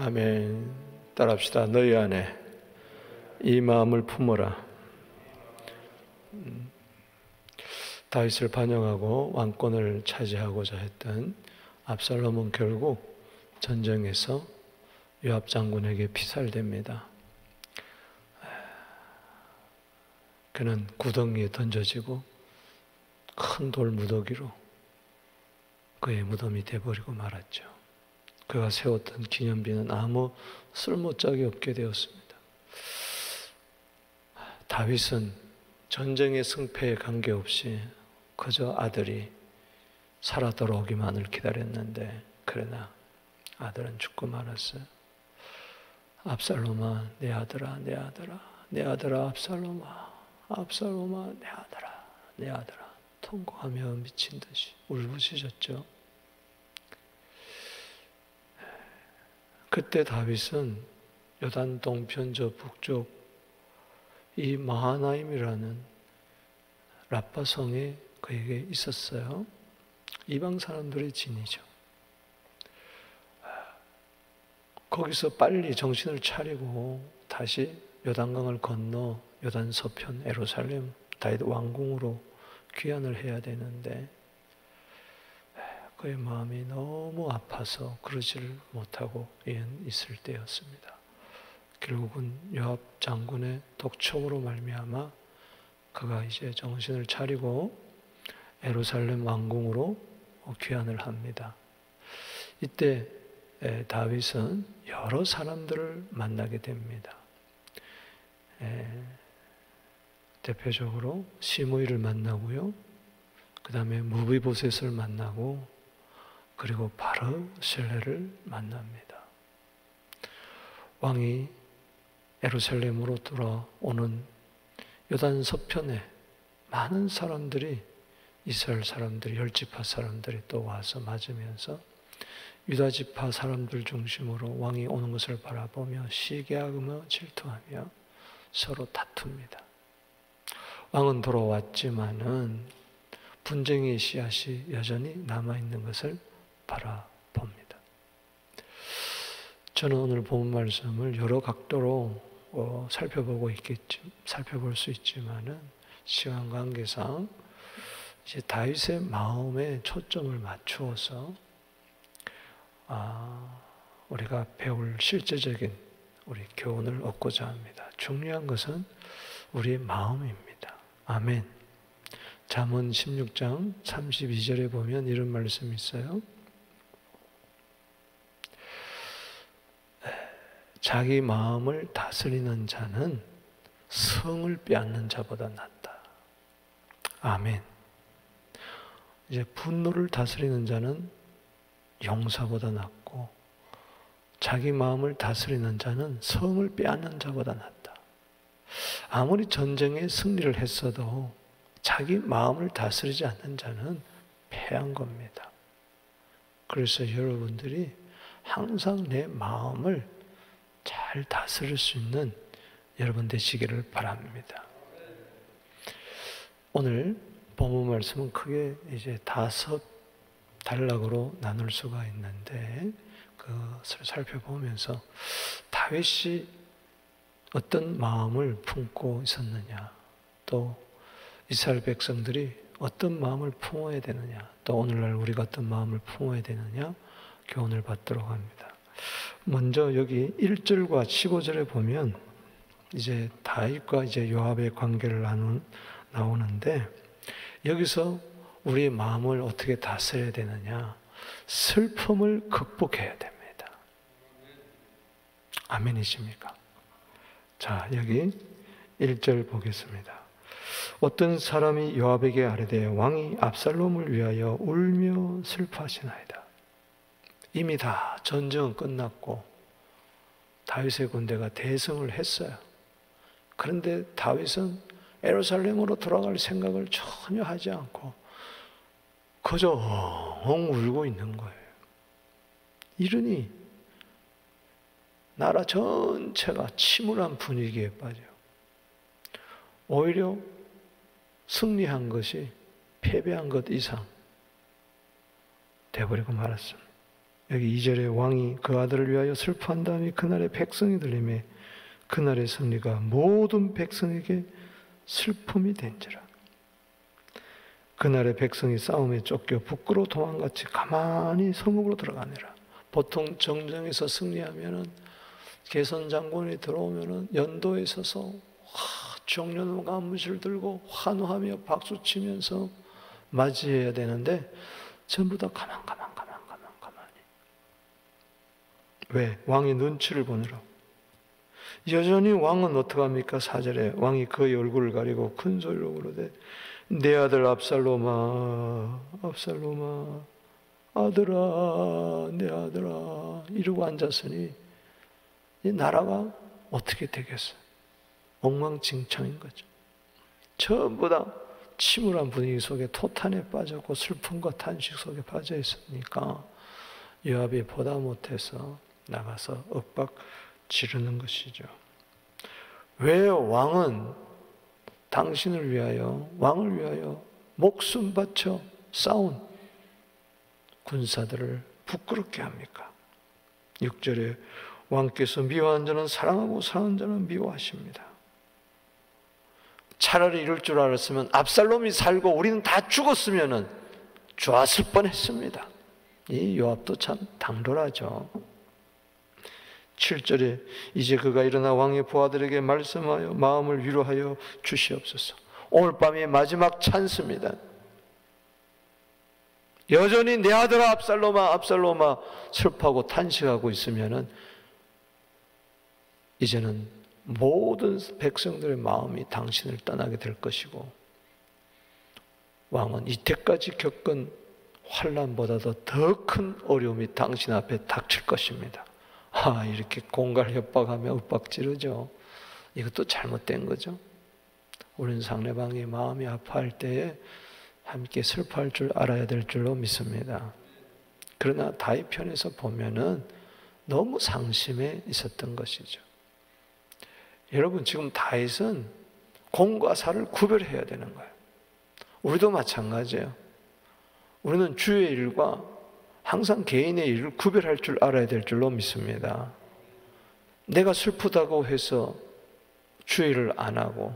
아멘. 따라합시다. 너희 안에 이 마음을 품어라. 다윗을 반영하고 왕권을 차지하고자 했던 압살롬은 결국 전쟁에서 요압 장군에게 피살됩니다. 그는 구덩이에 던져지고 큰 돌 무더기로 그의 무덤이 돼버리고 말았죠. 그가 세웠던 기념비는 아무 쓸모짝이 없게 되었습니다. 다윗은 전쟁의 승패에 관계없이 그저 아들이 살아 돌아오기만을 기다렸는데, 그러나 아들은 죽고 말았어요. 압살롬아, 내 아들아, 내 아들아, 내 아들아, 압살롬아, 압살롬아, 내 아들아, 내 아들아, 통곡하며 미친 듯이 울부짖었죠. 그때 다윗은 요단 동편 저 북쪽 이 마하나임이라는 라빠성에 그에게 있었어요. 이방 사람들의 진이죠. 거기서 빨리 정신을 차리고 다시 요단강을 건너 요단 서편 예루살렘 다윗 왕궁으로 귀환을 해야 되는데 그의 마음이 너무 아파서 그러지를 못하고 있을 때였습니다. 결국은 요압 장군의 독촉으로 말미암아 그가 이제 정신을 차리고 예루살렘 왕궁으로 귀환을 합니다. 이때 다윗은 여러 사람들을 만나게 됩니다. 대표적으로 시므이를 만나고요. 그 다음에 무비보셋을 만나고 그리고 바르실레를 만납니다. 왕이 예루살렘으로 돌아오는 요단 서편에 많은 사람들이, 이스라엘 사람들이, 열지파 사람들이 또 와서 맞으면서 유다지파 사람들 중심으로 왕이 오는 것을 바라보며 시기하며 질투하며 서로 다툽니다. 왕은 돌아왔지만은 분쟁의 씨앗이 여전히 남아있는 것을 바라봅니다. 저는 오늘 본 말씀을 여러 각도로 살펴볼 수 있지만은 시간 관계상 이제 다윗의 마음에 초점을 맞추어서 우리가 배울 실제적인 우리 교훈을 얻고자 합니다. 중요한 것은 우리의 마음입니다. 아멘. 잠언 16장 32절에 보면 이런 말씀이 있어요. 자기 마음을 다스리는 자는 성을 빼앗는 자보다 낫다. 아멘. 이제 분노를 다스리는 자는 용사보다 낫고 자기 마음을 다스리는 자는 성을 빼앗는 자보다 낫다. 아무리 전쟁에 승리를 했어도 자기 마음을 다스리지 않는 자는 패한 겁니다. 그래서 여러분들이 항상 내 마음을 잘 다스릴 수 있는 여러분 되시기를 바랍니다. 오늘 본문 말씀은 크게 이제 5 단락으로 나눌 수가 있는데 그것을 살펴보면서 다윗이 어떤 마음을 품고 있었느냐, 또 이스라엘 백성들이 어떤 마음을 품어야 되느냐, 또 오늘날 우리가 어떤 마음을 품어야 되느냐 교훈을 받도록 합니다. 먼저 여기 1절과 15절에 보면 이제 다윗과 이제 요압의 관계를 나오는데 여기서 우리의 마음을 어떻게 다스려야 되느냐, 슬픔을 극복해야 됩니다. 아멘이십니까? 자, 여기 1절 보겠습니다. 어떤 사람이 요압에게 아뢰되 왕이 압살롬을 위하여 울며 슬퍼하시나이다. 이미 다 전쟁은 끝났고 다윗의 군대가 대승을 했어요. 그런데 다윗은 예루살렘으로 돌아갈 생각을 전혀 하지 않고 그저 엉 울고 있는 거예요. 이러니 나라 전체가 침울한 분위기에 빠져요. 오히려 승리한 것이 패배한 것 이상 돼버리고 말았습니다. 여기 2절에 왕이 그 아들을 위하여 슬퍼한 다음에 그날의 백성이 들리매 그날의 승리가 모든 백성에게 슬픔이 된지라. 그날의 백성이 싸움에 쫓겨 북으로 도망같이 가만히 성읍으로 들어가니라. 보통 정정에서 승리하면은 개선 장군이 들어오면은 연도에 서서 정년 가무실 들고 환호하며 박수 치면서 맞이해야 되는데 전부 다 가만히. 왜? 왕이 눈치를 보느라고. 여전히 왕은 어떡합니까? 4절에 왕이 그의 얼굴을 가리고 큰 소리로 부르되 내 아들 압살롬아 아들아 내 아들아 이러고 앉았으니 이 나라가 어떻게 되겠어요? 엉망진창인 거죠. 전부 다 침울한 분위기 속에 토탄에 빠졌고 슬픔과 탄식 속에 빠져 있으니까 요압이 보다 못해서 나가서 윽박 지르는 것이죠. 왜 왕은 당신을 위하여, 왕을 위하여 목숨 바쳐 싸운 군사들을 부끄럽게 합니까? 6절에 왕께서 미워한 자는 사랑하고 사랑하는 자는 미워하십니다. 차라리 이럴 줄 알았으면 압살롬이 살고 우리는 다 죽었으면 좋았을 뻔했습니다. 이 요압도 참 당돌하죠. 7절에 이제 그가 일어나 왕의 부하들에게 말씀하여 마음을 위로하여 주시옵소서. 오늘 밤이 마지막 찬스입니다. 여전히 내 아들아 압살롬아 슬퍼하고 탄식하고 있으면은 이제는 모든 백성들의 마음이 당신을 떠나게 될 것이고 왕은 이때까지 겪은 환난보다도 더 큰 어려움이 당신 앞에 닥칠 것입니다. 이렇게 공갈 협박하며 윽박지르죠. 이것도 잘못된 거죠. 우리는 상대방이 마음이 아파할 때에 함께 슬퍼할 줄 알아야 될 줄로 믿습니다. 그러나 다윗 편에서 보면은 너무 상심해 있었던 것이죠. 여러분 지금 다윗은 공과 사를 구별해야 되는 거예요. 우리도 마찬가지예요. 우리는 주의 일과 항상 개인의 일을 구별할 줄 알아야 될 줄로 믿습니다. 내가 슬프다고 해서 주의를 안 하고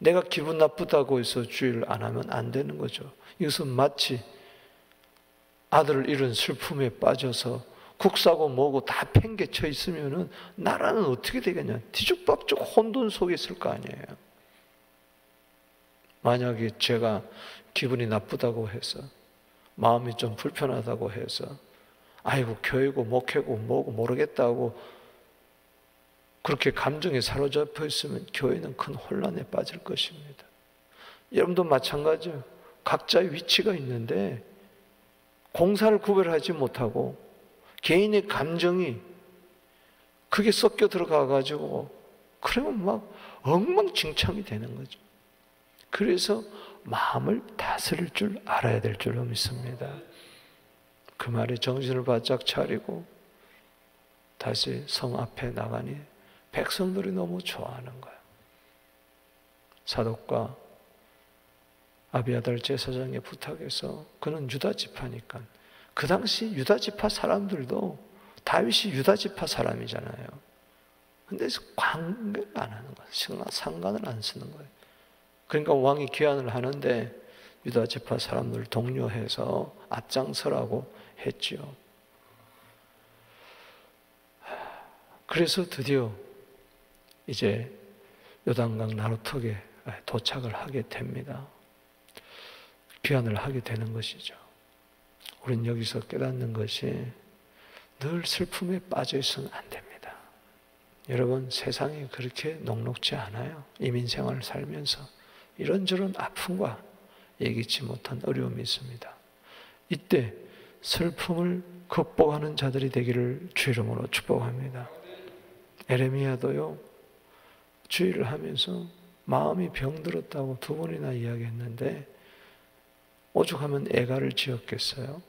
내가 기분 나쁘다고 해서 주의를 안 하면 안 되는 거죠. 이것은 마치 아들을 잃은 슬픔에 빠져서 국사고 뭐고 다 팽개쳐 있으면은 나라는 어떻게 되겠냐? 뒤죽박죽 혼돈 속에 있을 거 아니에요. 만약에 제가 기분이 나쁘다고 해서 마음이 좀 불편하다고 해서 아이고 교회고 목회고 뭐고 모르겠다고 그렇게 감정에 사로잡혀 있으면 교회는 큰 혼란에 빠질 것입니다. 여러분도 마찬가지예요. 각자의 위치가 있는데 공사를 구별하지 못하고 개인의 감정이 그게 섞여 들어가 가지고 그러면 막 엉망진창이 되는 거죠. 그래서 마음을 다스릴 줄 알아야 될 줄로 믿습니다. 그 말에 정신을 바짝 차리고 다시 성 앞에 나가니 백성들이 너무 좋아하는 거예요. 사독과 아비아달 제사장의 부탁에서 그는 유다 지파니까 그 당시 유다 지파 사람들도 다윗이 유다 지파 사람이잖아요. 근데 관계를 안 하는 거예요. 상관을 안 쓰는 거예요. 그러니까 왕이 귀환을 하는데 유다 지파 사람들을 독려해서 앞장서라고 했지요. 그래서 드디어 이제 요단강 나루턱에 도착을 하게 됩니다. 귀환을 하게 되는 것이죠. 우린 여기서 깨닫는 것이 늘 슬픔에 빠져 있어는 안 됩니다. 여러분 세상이 그렇게 녹록지 않아요. 이민생활을 살면서 이런저런 아픔과 예기치 못한 어려움이 있습니다. 이때 슬픔을 극복하는 자들이 되기를 주 이름으로 축복합니다. 에레미야도요 주의를 하면서 마음이 병들었다고 2번이나 이야기했는데 오죽하면 애가를 지었겠어요?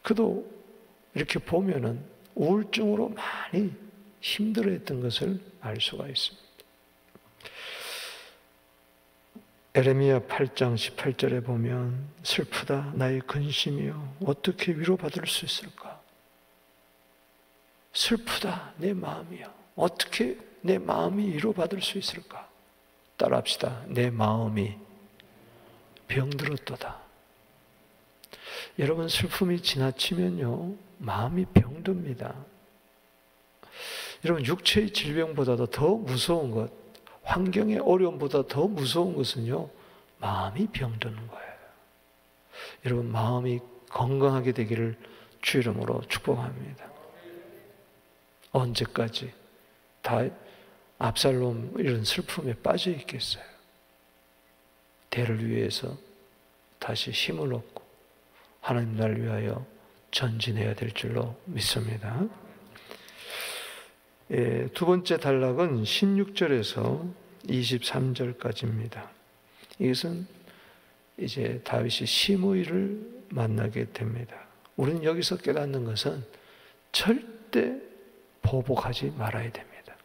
그도 이렇게 보면은 우울증으로 많이 힘들어했던 것을 알 수가 있습니다. 에레미야 8장 18절에 보면 슬프다 나의 근심이여 어떻게 위로받을 수 있을까? 슬프다 내 마음이여 어떻게 내 마음이 위로받을 수 있을까? 따라합시다. 내 마음이 병들었도다. 여러분 슬픔이 지나치면요 마음이 병듭니다. 여러분 육체의 질병보다도 더 무서운 것, 환경의 어려움보다 더 무서운 것은요 마음이 병드는 거예요. 여러분 마음이 건강하게 되기를 주 이름으로 축복합니다. 언제까지 다 압살롬 이런 슬픔에 빠져 있겠어요? 대를 위해서 다시 힘을 얻고 하나님 나라를 위하여 전진해야 될 줄로 믿습니다. 두 번째 단락은 16절에서 23절까지입니다. 이것은 이제 다윗이 시므이를 만나게 됩니다. 우리는 여기서 깨닫는 것은 절대 보복하지 말아야 됩니다.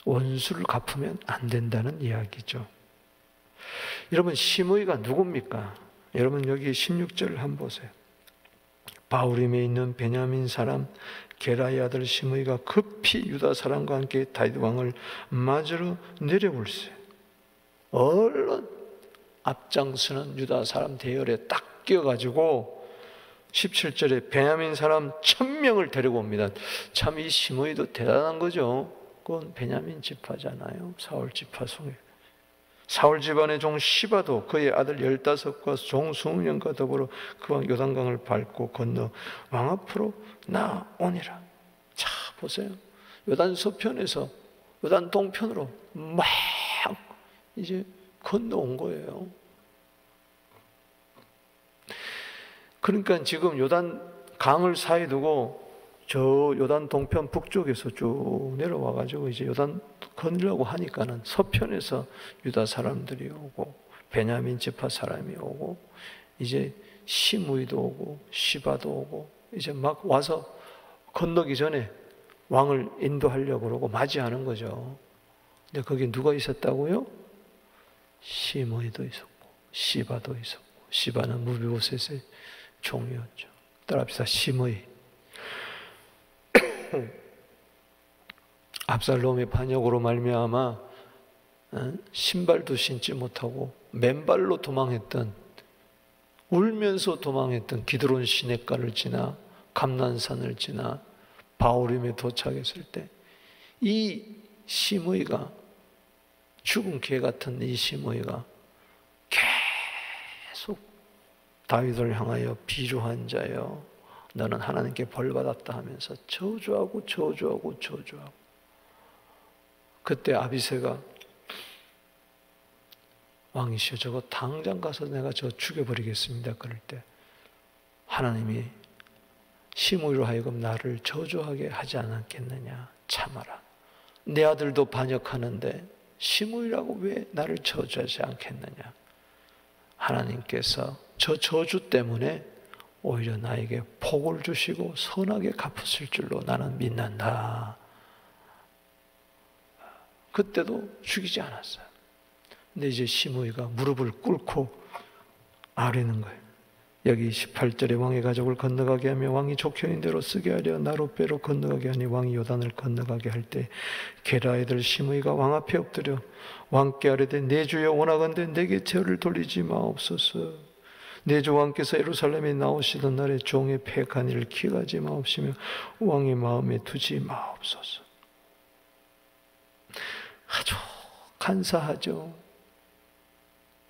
원수를 갚으면 안 된다는 이야기죠. 여러분 시므이가 누굽니까? 여러분 여기 16절을 한번 보세요. 바후림에 있는 베냐민 사람 게라의 아들 시므이가 급히 유다 사람과 함께 다윗 왕을 맞으러 내려올세. 얼른 앞장서는 유다 사람 대열에 딱 끼어가지고 17절에 베냐민 사람 1000명을 데리고 옵니다. 참 이 시므이도 대단한 거죠. 그건 베냐민 지파잖아요. 사울 지파 속에. 사울 집안의 종 시바도 그의 아들 15과 종 20명과 더불어 그 요단강을 밟고 건너 왕 앞으로 나오니라. 자 보세요. 요단 서편에서 요단 동편으로 막 이제 건너온 거예요. 그러니까 지금 요단 강을 사이에 두고 저 요단 동편 북쪽에서 쭉 내려와 가지고 이제 요단 건너려고 하니까는 서편에서 유다 사람들이 오고 베냐민 지파 사람이 오고 이제 시므이도 오고 시바도 오고 이제 막 와서 건너기 전에 왕을 인도하려고 그러고 맞이하는 거죠. 근데 거기 누가 있었다고요? 시므이도 있었고 시바도 있었고 시바는 무비보셋의 종이었죠. 따라합시다. 시므이. 압살롬의 반역으로 말미암아 신발도 신지 못하고 맨발로 도망했던 울면서 도망했던 기드론 시냇가를 지나 감난산을 지나 바후림에 도착했을 때 이 시므이가 죽은 개 같은 이 시므이가 계속 다윗을 향하여 비루한 자여 너는 하나님께 벌받았다 하면서 저주하고 그때 아비새가 왕이시여 저거 당장 가서 내가 저 죽여버리겠습니다. 그럴 때 하나님이 시므이로 하여금 나를 저주하게 하지 않았겠느냐. 참아라. 내 아들도 반역하는데 시므이라고 왜 나를 저주하지 않겠느냐. 하나님께서 저 저주 때문에 오히려 나에게 복을 주시고 선하게 갚으실 줄로 나는 믿는다. 그때도 죽이지 않았어요. 근데 이제 시므이가 무릎을 꿇고 아뢰는 거예요. 여기 18절에 왕의 가족을 건너가게 하며 왕이 족혀인 대로 쓰게 하려 나룻배로 건너가게 하니 왕이 요단을 건너가게 할 때 게라 애들 시므이가 왕 앞에 엎드려 왕께 아뢰되 내 주여 원하건대 내게 제어를 돌리지 마옵소서. 내 주 왕께서 예루살렘에 나오시던 날에 종의 패한 일을 기억하지 마옵시며 왕의 마음에 두지 마옵소서. 아주 간사하죠.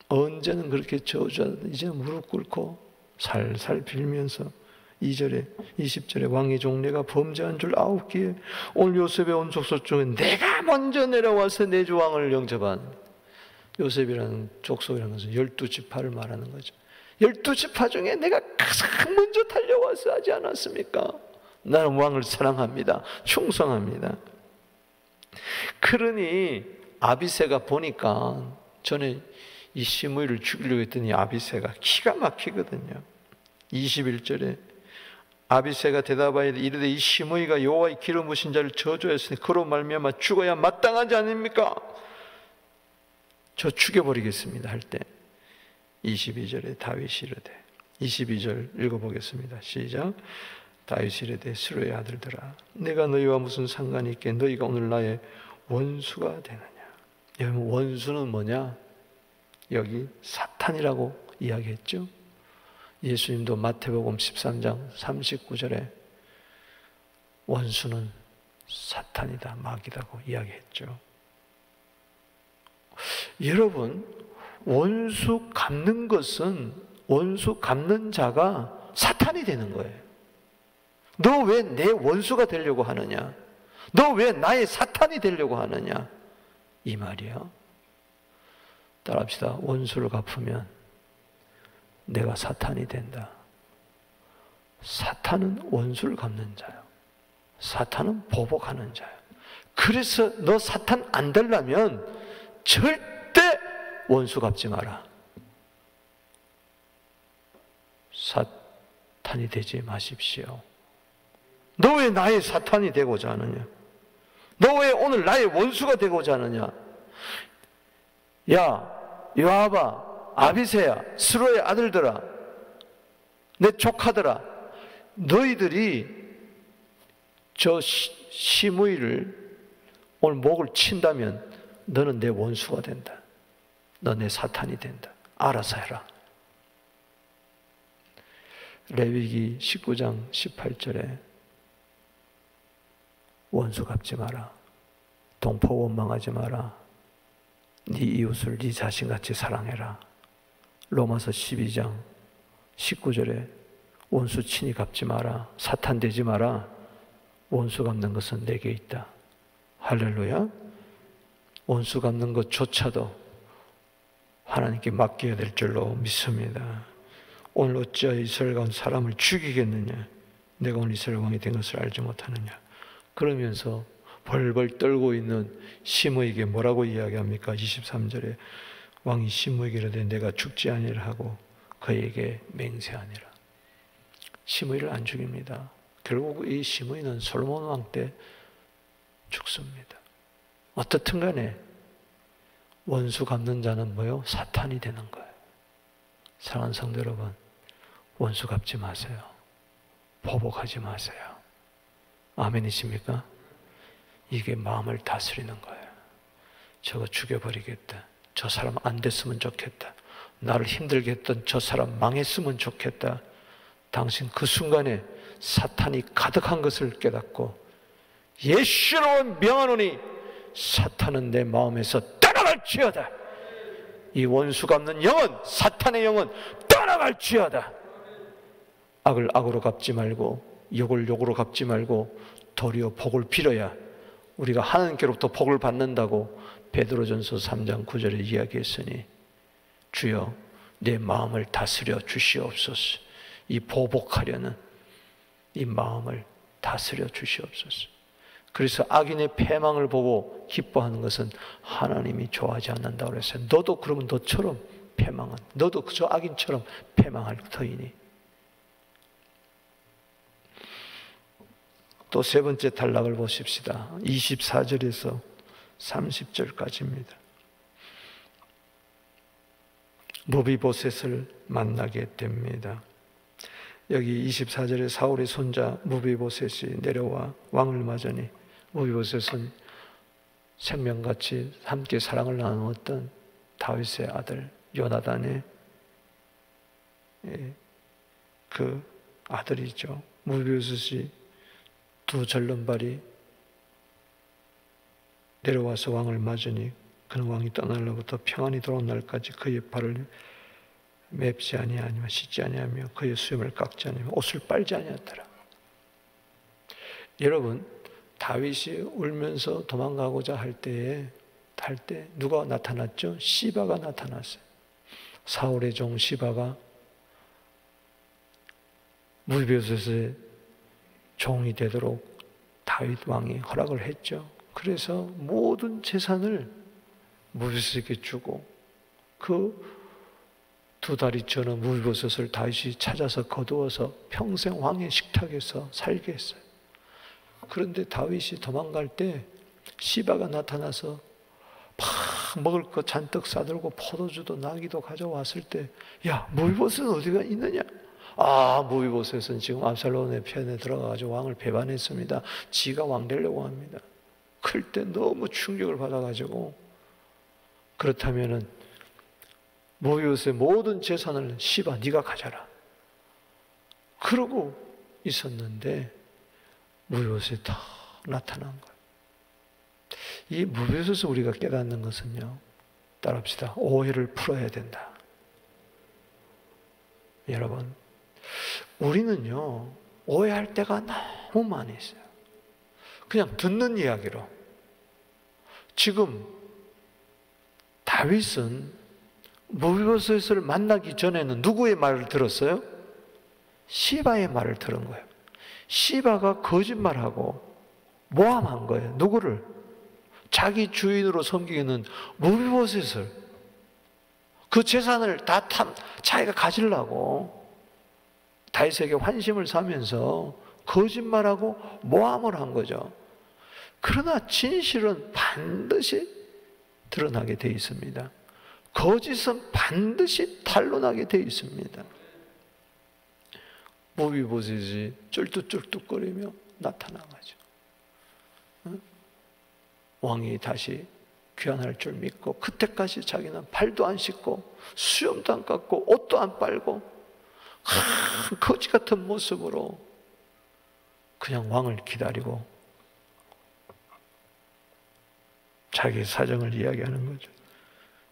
언제는 그렇게 저주하던 이제는 무릎 꿇고 살살 빌면서 2절에 20절에 왕의 종내가 범죄한 줄 아옵기에 오늘 요셉의 온 족속 중에 내가 먼저 내려와서 내 주 왕을 영접한 요셉이라는 족속이라는 것은 12지파를 말하는 거죠. 12지파 중에 내가 가장 먼저 달려와서 하지 않았습니까? 나는 왕을 사랑합니다. 충성합니다. 그러니 아비새가 보니까 전에 이 시므이를 죽이려고 했더니 아비새가 기가 막히거든요. 21절에 아비새가 대답하여 이르되 이 시므이가 여호와의 기름 부으신 자를 저주했으니 그로 말미암아 죽어야 마땅하지 않습니까? 저 죽여버리겠습니다 할 때 22절에 다윗이 이르되 22절 읽어보겠습니다. 시작. 다윗이 이르되 스루의 아들들아 내가 너희와 무슨 상관이 있게 너희가 오늘 나의 원수가 되느냐. 여러분 원수는 뭐냐? 여기 사탄이라고 이야기했죠. 예수님도 마태복음 13장 39절에 원수는 사탄이다, 마귀다고 이야기했죠. 여러분, 원수 갚는 것은 원수 갚는 자가 사탄이 되는 거예요. 너 왜 내 원수가 되려고 하느냐? 너 왜 나의 사탄이 되려고 하느냐? 이 말이야. 따라합시다. 원수를 갚으면 내가 사탄이 된다. 사탄은 원수를 갚는 자요. 사탄은 보복하는 자요. 그래서 너 사탄 안 되려면 절대 원수 갚지 마라. 사탄이 되지 마십시오. 너 왜 나의 사탄이 되고자 하느냐? 너 왜 오늘 나의 원수가 되고자 하느냐? 야, 요아바, 아비새야, 스루의 아들들아, 내 조카들아, 너희들이 저 시므이를 오늘 목을 친다면 너는 내 원수가 된다. 너 내 사탄이 된다. 알아서 해라. 레위기 19장 18절에 원수 갚지 마라. 동포 원망하지 마라. 네 이웃을 네 자신같이 사랑해라. 로마서 12장 19절에 원수 친히 갚지 마라. 사탄 되지 마라. 원수 갚는 것은 내게 있다. 할렐루야. 원수 갚는 것조차도 하나님께 맡겨야 될 줄로 믿습니다. 오늘 어찌하여 이스라엘 가운데 사람을 죽이겠느냐? 내가 오늘 이스라엘 왕이 된 것을 알지 못하느냐? 그러면서 벌벌 떨고 있는 시므에게 뭐라고 이야기합니까? 23절에 왕이 시므에게 이르되 내가 죽지 아니라 하고 그에게 맹세하니라. 시므이를 안 죽입니다. 결국 이 시므이는 솔로몬 왕 때 죽습니다. 어떻든 간에 원수 갚는 자는 뭐요? 사탄이 되는 거예요. 사랑하는 성도 여러분, 원수 갚지 마세요. 보복하지 마세요. 아멘이십니까? 이게 마음을 다스리는 거예요. 저거 죽여버리겠다. 저 사람 안 됐으면 좋겠다. 나를 힘들게 했던 저 사람 망했으면 좋겠다. 당신 그 순간에 사탄이 가득한 것을 깨닫고 예수로 명하노니 사탄은 내 마음에서 떠나갈지어다. 이 원수 갚는 영은, 사탄의 영은 떠나갈지어다. 악을 악으로 갚지 말고 욕을 욕으로 갚지 말고 도리어 복을 빌어야 우리가 하나님께로부터 복을 받는다고 베드로전서 3장 9절에 이야기했으니 주여 내 마음을 다스려 주시옵소서. 이 보복하려는 이 마음을 다스려 주시옵소서. 그래서 악인의 패망을 보고 기뻐하는 것은 하나님이 좋아하지 않는다고 그랬어요. 너도 그러면 너처럼 패망한, 너도 그저 악인처럼 패망할 터이니. 또 세 번째 단락을 보십시다. 24절에서 30절까지입니다. 무비보셋을 만나게 됩니다. 여기 24절에 사울의 손자 무비보셋이 내려와 왕을 맞으니 무비보셋은 생명같이 함께 사랑을 나누었던 다윗의 아들 요나단의 그 아들이죠. 무비보셋이 두 절름발이 내려와서 왕을 맞으니 그는 왕이 떠날로부터 평안히 돌아온 날까지 그의 발을 맵지 아니하며 씻지 아니하며 그의 수염을 깎지 아니하며 옷을 빨지 아니하더라. 여러분, 다윗이 울면서 도망가고자 할 때 누가 나타났죠? 시바가 나타났어요. 사울의 종 시바가 무비보셋의 종이 되도록 다윗 왕이 허락을 했죠. 그래서 모든 재산을 무비보셋에게 주고 그 두 다리 저는 무비보셋을 다윗이 찾아서 거두어서 평생 왕의 식탁에서 살게 했어요. 그런데 다윗이 도망갈 때 시바가 나타나서 먹을 거 잔뜩 싸들고 포도주도 나귀도 가져왔을 때, 야, 무비보셋은 어디가 있느냐? 무비보셋은 지금 압살롬의 편에 들어가가지고 왕을 배반했습니다. 지가 왕 되려고 합니다. 클 때 너무 충격을 받아가지고, 그렇다면은 무비보셋의 모든 재산을 시바 네가 가져라. 그러고 있었는데 무비보셋이 다 나타난 거예요. 이 무비보셋에서 우리가 깨닫는 것은요, 따라합시다. 오해를 풀어야 된다. 여러분, 우리는요 오해할 때가 너무 많이 있어요. 그냥 듣는 이야기로. 지금 다윗은 무비보셋을 만나기 전에는 누구의 말을 들었어요? 시바의 말을 들은 거예요. 시바가 거짓말하고 모함한 거예요. 누구를? 자기 주인으로 섬기는 무비보셋을. 그 재산을 다 자기가 가지려고 다윗에게 환심을 사면서 거짓말하고 모함을 한 거죠. 그러나 진실은 반드시 드러나게 되어 있습니다. 거짓은 반드시 탄로나게 되어 있습니다. 무비보셋이 쩔뚝쩔뚝거리며 나타나가죠. 왕이 다시 귀환할 줄 믿고, 그때까지 자기는 발도 안 씻고 수염도 안 깎고 옷도 안 빨고 거지 같은 모습으로 그냥 왕을 기다리고 자기 사정을 이야기하는 거죠.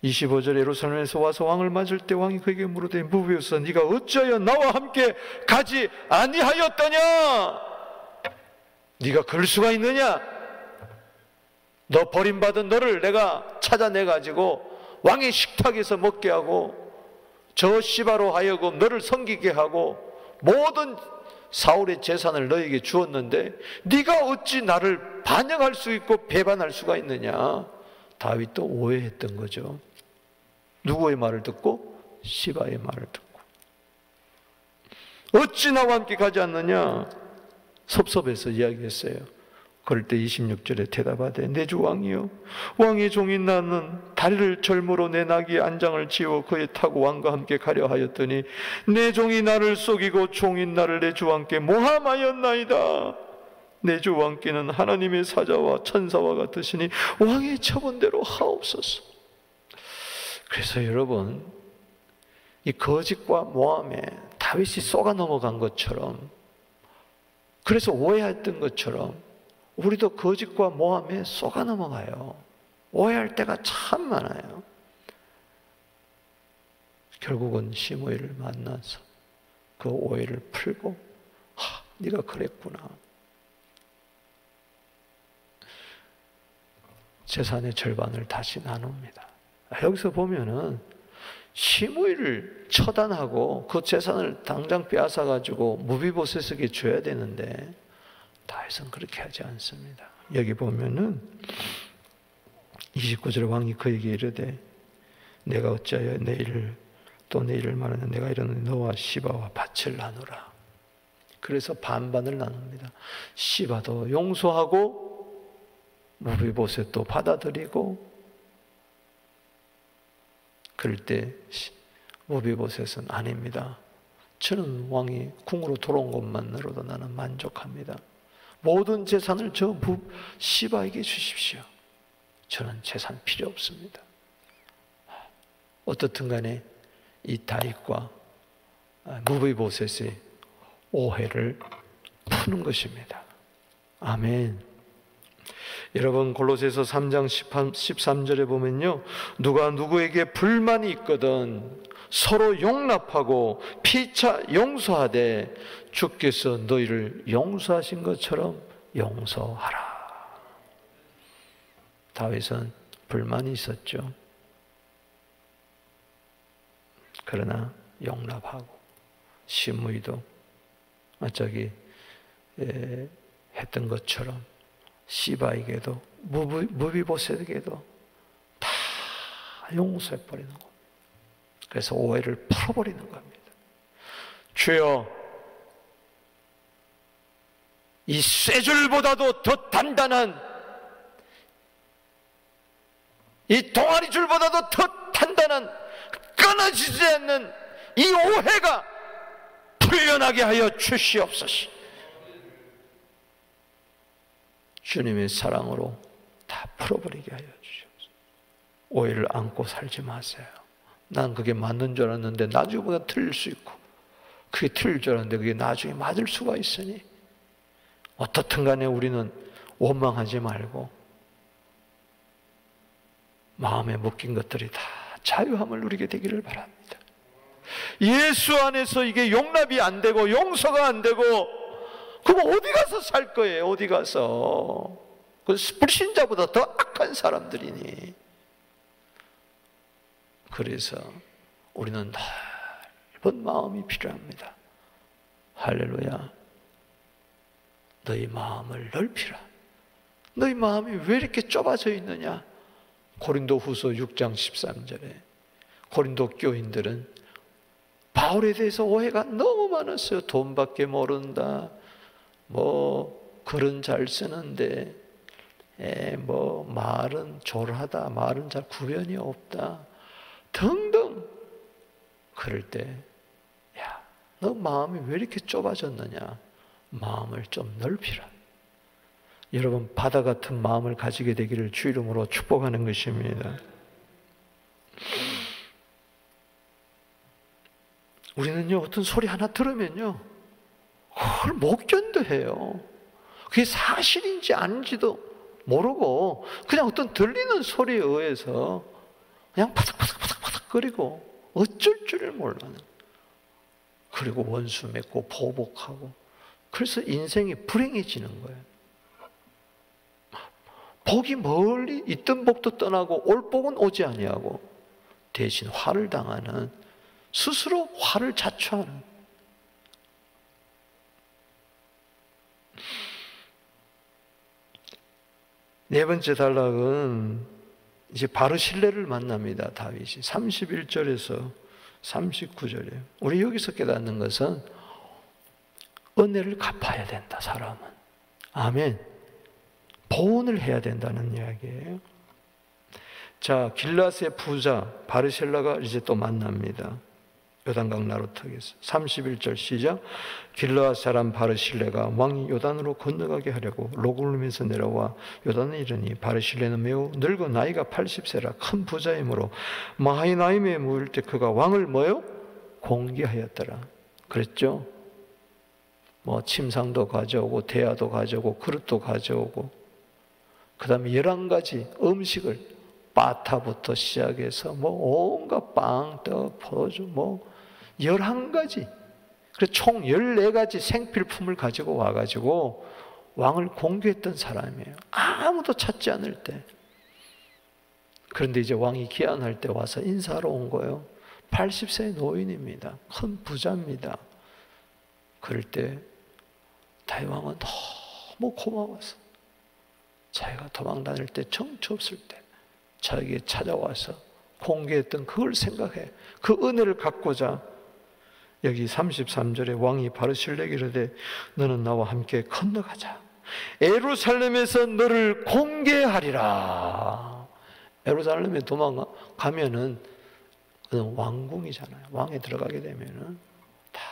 25절에 예루살렘에서 와서 왕을 맞을 때 왕이 그에게 물으되, 무비보셋아, 네가 어찌하여 나와 함께 가지 아니하였더냐? 네가 그럴 수가 있느냐? 너 버림받은 너를 내가 찾아내가지고 왕의 식탁에서 먹게 하고 저 시바로 하여금 너를 섬기게 하고 모든 사울의 재산을 너에게 주었는데 네가 어찌 나를 반역할 수 있고 배반할 수가 있느냐? 다윗도 오해했던 거죠. 누구의 말을 듣고? 시바의 말을 듣고. 어찌 나와 함께 가지 않느냐? 섭섭해서 이야기했어요. 그럴 때 26절에 대답하되, 내 주 왕이요, 왕의 종인 나는 다리를 절무로 내 나귀의 안장을 지워 그에 타고 왕과 함께 가려 하였더니 내 종이 나를 속이고 종인 나를 내 주 왕께 모함하였나이다. 내 주 왕께는 하나님의 사자와 천사와 같으시니 왕의 처분대로 하옵소서. 그래서 여러분, 이 거짓과 모함에 다윗이 쏘가 넘어간 것처럼, 그래서 오해했던 것처럼 우리도 거짓과 모함에 쏘가 넘어가요. 오해할 때가 참 많아요. 결국은 시므이를 만나서 그 오해를 풀고, 네가 그랬구나. 재산의 절반을 다시 나눕니다. 여기서 보면은 시므이를 처단하고 그 재산을 당장 빼앗아가지고 무비보셋에게 줘야 되는데 다윗은 그렇게 하지 않습니다. 여기 보면은 29절에 왕이 그에게 이르되, 내가 어찌하여 내일을 말하는 내가 이르노니 너와 시바와 밭을 나누라. 그래서 반반을 나눕니다. 시바도 용서하고 무비보셋도 받아들이고. 그럴 때 무비보셋은 아닙니다. 저는 왕이 궁으로 돌아온 것만으로도 나는 만족합니다. 모든 재산을 저 시바에게 주십시오. 저는 재산 필요 없습니다. 어떻든 간에 이 다윗과 무비보셋의 오해를 푸는 것입니다. 아멘. 여러분, 골로새서 3장 13절에 보면요, 누가 누구에게 불만이 있거든 서로 용납하고 피차 용서하되 주께서 너희를 용서하신 것처럼 용서하라. 다윗은 불만이 있었죠. 그러나 용납하고, 시므이도 했던 것처럼 시바에게도 무비보셋에게도 다 용서해버리는 겁니다. 그래서 오해를 풀어버리는 겁니다. 주여, 이 쇠줄보다도 더 단단한 이 동아리줄보다도 더 단단한 끊어지지 않는 이 오해가 풀려나게 하여 주시옵소서. 주님의 사랑으로 다 풀어버리게 하여 주시옵소서. 오해를 안고 살지 마세요. 난 그게 맞는 줄 알았는데 나중에 보다 틀릴 수 있고, 그게 틀릴 줄 알았는데 그게 나중에 맞을 수가 있으니 어떻든 간에 우리는 원망하지 말고 마음에 묶인 것들이 다 자유함을 누리게 되기를 바랍니다. 예수 안에서 이게 용납이 안 되고 용서가 안 되고, 그럼 어디 가서 살 거예요? 어디 가서? 그 불신자보다 더 악한 사람들이니. 그래서 우리는 넓은 마음이 필요합니다. 할렐루야. 너희 마음을 넓히라. 너희 마음이 왜 이렇게 좁아져 있느냐? 고린도후서 6장 13절에 고린도 교인들은 바울에 대해서 오해가 너무 많았어요. 돈밖에 모른다, 뭐 글은 잘 쓰는데 뭐 말은 졸하다, 말은 잘 구변이 없다 등등. 그럴 때, 야, 너 마음이 왜 이렇게 좁아졌느냐? 마음을 좀 넓히라. 여러분, 바다 같은 마음을 가지게 되기를 주 이름으로 축복하는 것입니다. 우리는요, 어떤 소리 하나 들으면요, 그걸 못 견뎌해요. 그게 사실인지 아닌지도 모르고 그냥 어떤 들리는 소리에 의해서 그냥 파닥파닥거리고 어쩔 줄을 몰라요. 그리고 원수 맺고 보복하고, 그래서 인생이 불행해지는 거예요. 복이 멀리 있던 복도 떠나고 올 복은 오지 아니하고 대신 화를 당하는, 스스로 화를 자초하는. 네 번째 단락은 이제 바르실레를 만납니다. 다윗이 31절에서 39절에 우리 여기서 깨닫는 것은 은혜를 갚아야 된다. 사람은, 아멘, 보온을 해야 된다는 이야기예요. 자, 길앗의 부자 바르실레가 이제 또 만납니다. 요단강 나루턱에서 31절 시작. 길르앗 사람 바르실레가 왕이 요단으로 건너가게 하려고 로글림에서 내려와 요단에 이르니 바르실레는 매우 늙어 나이가 80세라 큰 부자이므로 마하나임에 모일 때 그가 왕을 뭐요? 공개하였더라. 그랬죠? 뭐 침상도 가져오고 대야도 가져오고 그릇도 가져오고, 그 다음에 11가지 음식을, 바타부터 시작해서 뭐 온갖 빵, 떡, 포도주 뭐 11가지, 그래서 총 14가지 생필품을 가지고 와가지고 왕을 공개했던 사람이에요. 아무도 찾지 않을 때. 그런데 이제 왕이 기한할 때 와서 인사하러 온 거예요. 80세 노인입니다. 큰 부자입니다. 그럴 때 다윗 왕은 너무 고마워서 자기가 도망 다닐 때, 정처 없을 때 자기에게 찾아와서 공개했던 그걸 생각해. 그 은혜를 갖고자 여기 33절에 왕이 바르실레에게 이르되 너는 나와 함께 건너가자. 예루살렘에서 너를 공개하리라. 예루살렘에 도망가면은 그건 왕궁이잖아요. 왕에 들어가게 되면은 다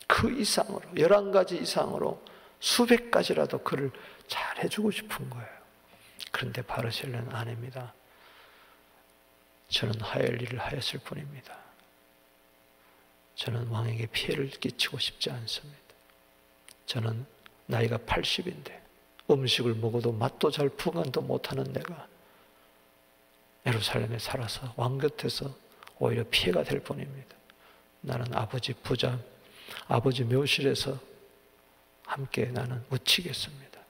그 이상으로, 11가지 이상으로 수백 가지라도 그를 잘 해주고 싶은 거예요. 그런데 바르실레는 아닙니다. 저는 하야할 일을 하였을 뿐입니다. 저는 왕에게 피해를 끼치고 싶지 않습니다. 저는 나이가 80인데 음식을 먹어도 맛도 잘 풍한도 못하는 내가 예루살렘에 살아서 왕 곁에서 오히려 피해가 될 뿐입니다. 나는 아버지 부자, 아버지 묘실에서 함께 나는 묻히겠습니다.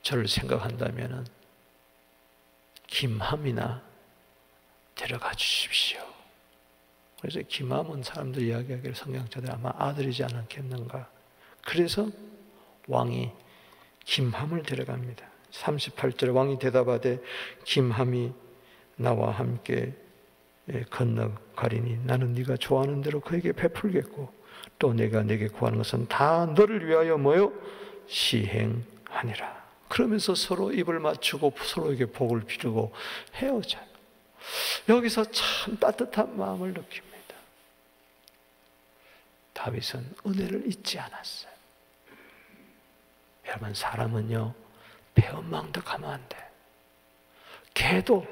저를 생각한다면 김함이나 데려가 주십시오. 그래서 김함은 사람들이 이야기하기를 성경자들 아마 아들이지 않았겠는가. 그래서 왕이 김함을 데려갑니다. 38절에 왕이 대답하되 김함이 나와 함께 건너가리니 나는 네가 좋아하는 대로 그에게 베풀겠고 또 내가 네게 구하는 것은 다 너를 위하여 뭐요? 시행하리라. 하니라. 그러면서 서로 입을 맞추고 서로에게 복을 비르고 헤어져요. 여기서 참 따뜻한 마음을 느낍니다. 다윗은 은혜를 잊지 않았어요. 여러분, 사람은요 배은망덕하면 안 돼. 개도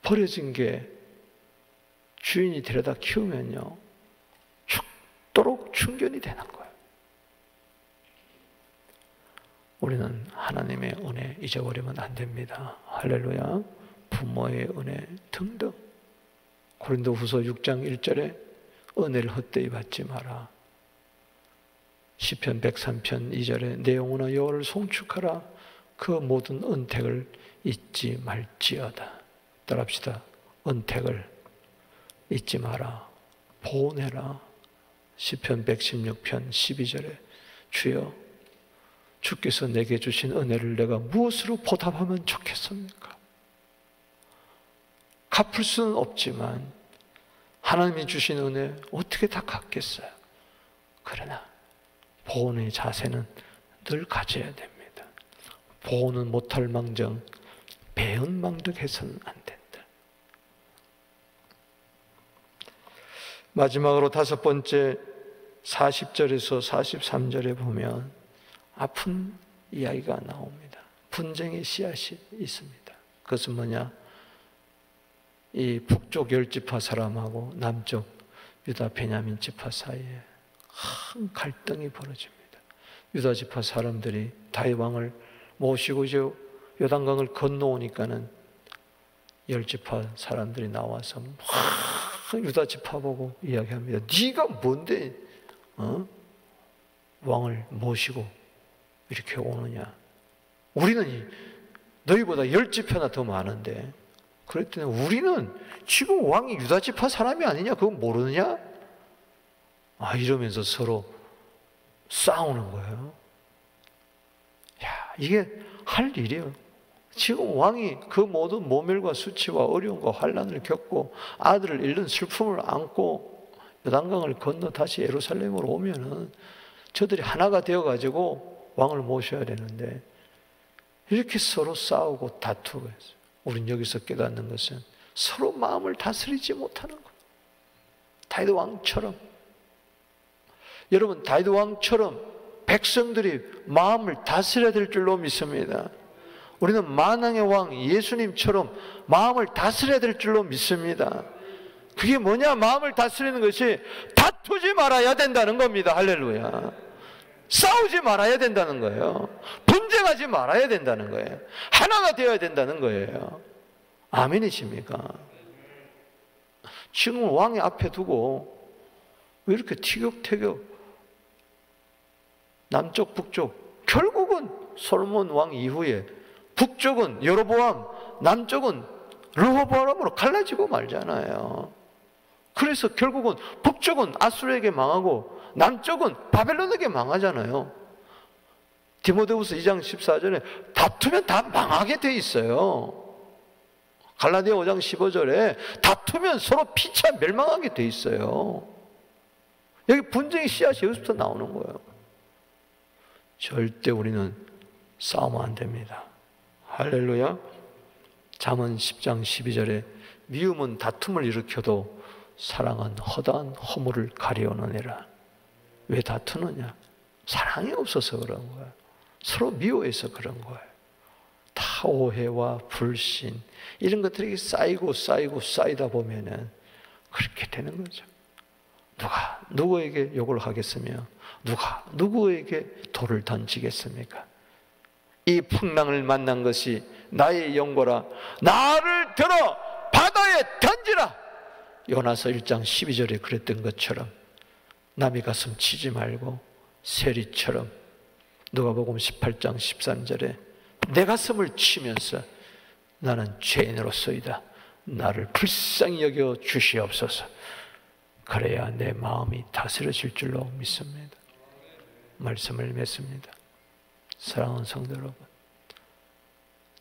버려진 게 주인이 데려다 키우면요 죽도록 충견이 되는 거예요. 우리는 하나님의 은혜 잊어버리면 안 됩니다. 할렐루야. 부모의 은혜 등등. 고린도후서 6장 1절에 은혜를 헛되이 받지 마라. 시편 103편 2절에 내 영혼아 여호와를 송축하라. 그 모든 은택을 잊지 말지어다. 따라합시다. 은택을 잊지 마라. 보내라. 시편 116편 12절에 주여 주께서 내게 주신 은혜를 내가 무엇으로 보답하면 좋겠습니까? 갚을 수는 없지만 하나님이 주신 은혜 어떻게 다 갚겠어요? 그러나 보온의 자세는 늘 가져야 됩니다. 보온은 못할 망정 배은망덕해서는 안 된다. 마지막으로 다섯 번째 40절에서 43절에 보면 아픈 이야기가 나옵니다. 분쟁의 씨앗이 있습니다. 그것은 뭐냐? 이 북쪽 열지파 사람하고 남쪽 유다 베냐민 지파 사이에 큰 갈등이 벌어집니다. 유다 지파 사람들이 다윗 왕을 모시고 이제 요단강을 건너오니까는 열지파 사람들이 나와서 막 유다 지파 보고 이야기합니다. 네가 뭔데 왕을 모시고 이렇게 오느냐? 우리는 너희보다 10지파나 더 많은데. 그랬더니 우리는 지금 왕이 유다 지파 사람이 아니냐? 그건 모르느냐? 이러면서 서로 싸우는 거예요. 이게 할 일이에요. 지금 왕이 그 모든 모멸과 수치와 어려움과 환난을 겪고 아들을 잃는 슬픔을 안고 요단강을 건너 다시 예루살렘으로 오면은 저들이 하나가 되어가지고 왕을 모셔야 되는데 이렇게 서로 싸우고 다투고 했어요. 우린 여기서 깨닫는 것은 서로 마음을 다스리지 못하는 거예요. 다윗 왕처럼. 여러분, 다윗 왕처럼 백성들이 마음을 다스려야 될 줄로 믿습니다. 우리는 만왕의 왕 예수님처럼 마음을 다스려야 될 줄로 믿습니다. 그게 뭐냐? 마음을 다스리는 것이 다투지 말아야 된다는 겁니다. 할렐루야. 싸우지 말아야 된다는 거예요. 분쟁하지 말아야 된다는 거예요. 하나가 되어야 된다는 거예요. 아멘이십니까? 지금 왕이 앞에 두고 왜 이렇게 티격태격 남쪽 북쪽, 결국은 솔몬 왕 이후에 북쪽은 여로보암, 남쪽은 르호보암으로 갈라지고 말잖아요. 그래서 결국은 북쪽은 아수르에게 망하고 남쪽은 바벨론에게 망하잖아요. 디모데후서 2장 14절에 다투면 다 망하게 돼 있어요. 갈라디아 5장 15절에 다투면 서로 피차 멸망하게 돼 있어요. 여기 분쟁의 씨앗이 여기서부터 나오는 거예요. 절대 우리는 싸우면 안 됩니다. 할렐루야. 잠언 10장 12절에 미움은 다툼을 일으켜도 사랑은 허다한 허물을 가려놓느니라. 왜 다투느냐? 사랑이 없어서 그런 거예요. 서로 미워해서 그런 거예요. 다 오해와 불신 이런 것들이 쌓이고 쌓이다 보면은 그렇게 되는 거죠. 누가 누구에게 욕을 하겠으며 누가 누구에게 돌을 던지겠습니까? 이 풍랑을 만난 것이 나의 영고라. 나를 들어 바다에 던지라. 요나서 1장 12절에 그랬던 것처럼 남의 가슴 치지 말고 세리처럼 누가복음 18장 13절에 내 가슴을 치면서 나는 죄인으로서이다. 나를 불쌍히 여겨 주시옵소서. 그래야 내 마음이 다스려질 줄로 믿습니다. 말씀을 맺습니다. 사랑하는 성도 여러분,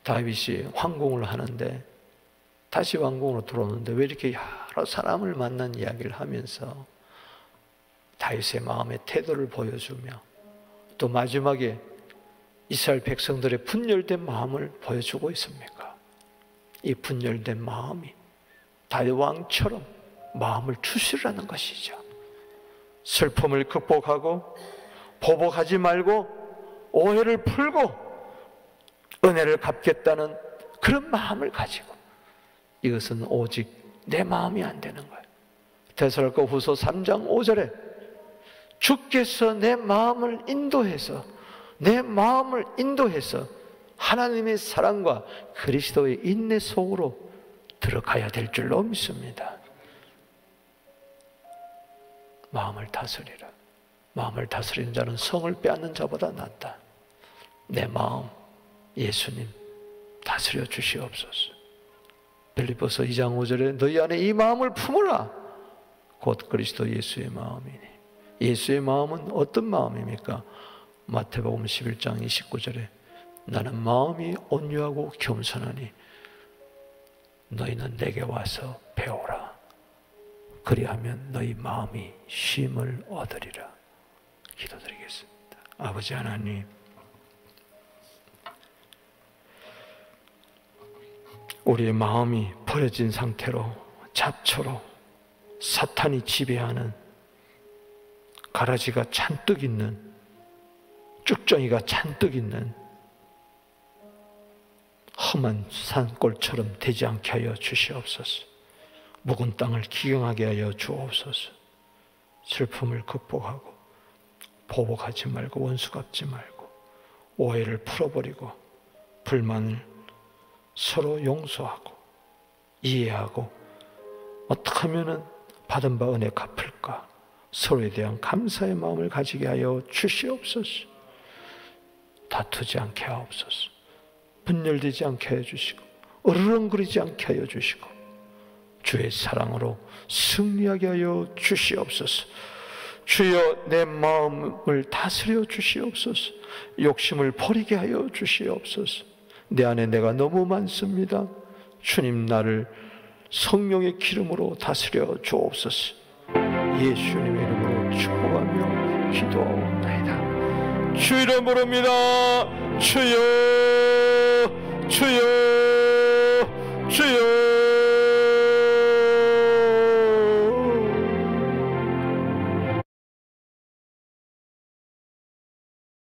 다윗이 황궁을 하는데 다시 왕궁으로 들어오는데 왜 이렇게 여러 사람을 만난 이야기를 하면서 다윗의 마음의 태도를 보여주며 또 마지막에 이스라엘 백성들의 분열된 마음을 보여주고 있습니까? 이 분열된 마음이 다윗 왕처럼 마음을 추스르라는 것이죠. 슬픔을 극복하고 보복하지 말고 오해를 풀고 은혜를 갚겠다는 그런 마음을 가지고, 이것은 오직 내 마음이 안 되는 거예요. 데살로니가후서 3장 5절에 주께서 내 마음을 인도해서 하나님의 사랑과 그리스도의 인내 속으로 들어가야 될 줄로 믿습니다. 마음을 다스리라. 마음을 다스리는 자는 성을 빼앗는 자보다 낫다. 내 마음, 예수님 다스려 주시옵소서. 빌립보서 2장 5절에 너희 안에 이 마음을 품으라. 곧 그리스도 예수의 마음이니. 예수의 마음은 어떤 마음입니까? 마태복음 11장 29절에 나는 마음이 온유하고 겸손하니 너희는 내게 와서 배우라. 그리하면 너희 마음이 쉼을 얻으리라. 기도드리겠습니다. 아버지 하나님, 우리의 마음이 버려진 상태로 잡초로 사탄이 지배하는, 가라지가 잔뜩 있는, 쭉정이가 잔뜩 있는 험한 산골처럼 되지 않게 하여 주시옵소서. 묵은 땅을 기경하게 하여 주옵소서. 슬픔을 극복하고 보복하지 말고 원수 갚지 말고 오해를 풀어버리고 불만을 서로 용서하고 이해하고 어떻게 하면 받은 바 은혜 갚을까, 서로에 대한 감사의 마음을 가지게 하여 주시옵소서. 다투지 않게 하옵소서. 분열되지 않게 하여 주시고 으르렁거리지 않게 하여 주시고 주의 사랑으로 승리하게 하여 주시옵소서. 주여 내 마음을 다스려 주시옵소서. 욕심을 버리게 하여 주시옵소서. 내 안에 내가 너무 많습니다. 주님 나를 성령의 기름으로 다스려 주옵소서. 예수님의 이름으로 축복하며 기도하옵나이다. 주 이름 부릅니다. 주여 주여 주여.